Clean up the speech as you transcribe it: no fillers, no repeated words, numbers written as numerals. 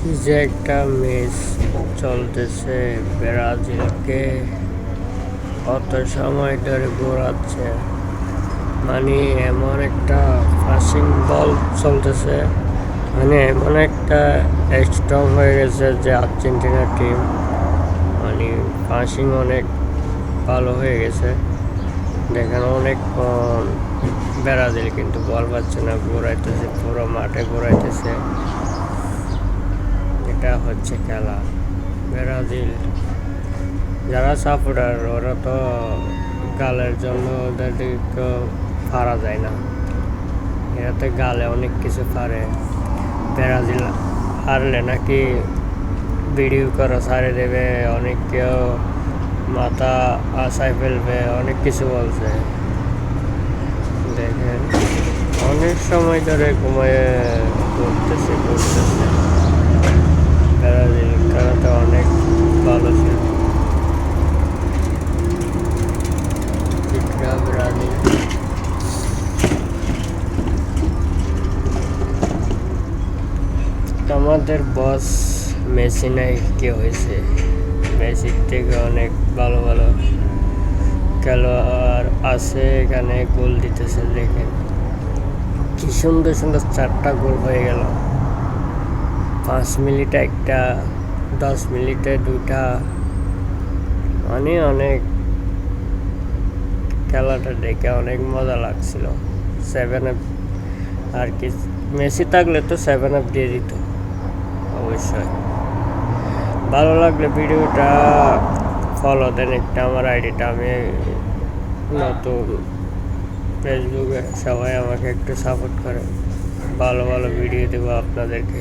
কি যে একটা ম্যাচ চলতেছে, ব্রাজিলকে কত সময় ধরে ঘোরাচ্ছে। মানে এমন একটা পাসিং বল চলতেছে, মানে এমন একটা স্ট্রং হয়ে গেছে যে আর্জেন্টিনা টিম মানে পাসিং অনেক ভালো হয়ে গেছে। দেখেন অনেকক্ষণ ব্রাজিল কিন্তু বল পাচ্ছে না, ঘোরাইতেছে, পুরো মাঠে ঘোরাইতেছে। এটা হচ্ছে খেলা। ব্রাজিল যারা সাপোর্টার ওরা তো গালের জন্য ওদেরকে পারা যায় না, এরাতে গালে অনেক কিছু পারে। ব্রাজিল হারলে নাকি ভিডিও করা ছাড়ে দেবে, অনেক কেউ মাথা আশায় ফেলবে, অনেক কিছু বলছে। দেখেন অনেক সময় ধরে ঘুমায় ঘুরতেছে। ব্রাজিল খেলাটা অনেক ভালো ছিল। ব্রাজিল আমাদের বস মেসি নাই, কি হয়েছে? মেসির থেকে অনেক ভালো ভালো খেলোয়াড় আছে, এখানে গোল দিতেছে। দেখেন কি সুন্দর সুন্দর 4টা গোল হয়ে গেল। 5 মিনিটে একটা, 10 মিনিটে 2টা, মানে অনেক খেলাটা দেখে অনেক মজা লাগছিল। 7 আপ আর কি, মেসি থাকলে তো 7 আপ দিয়ে দিত অবশ্যই। ভালো লাগলে ভিডিওটা ফলো দেন একটা, আমার আইডিটা, আমি নতুন ফেসবুকে, সবাই আমাকে একটু সাপোর্ট করে, ভালো ভালো ভিডিও দেবো আপনাদেরকে।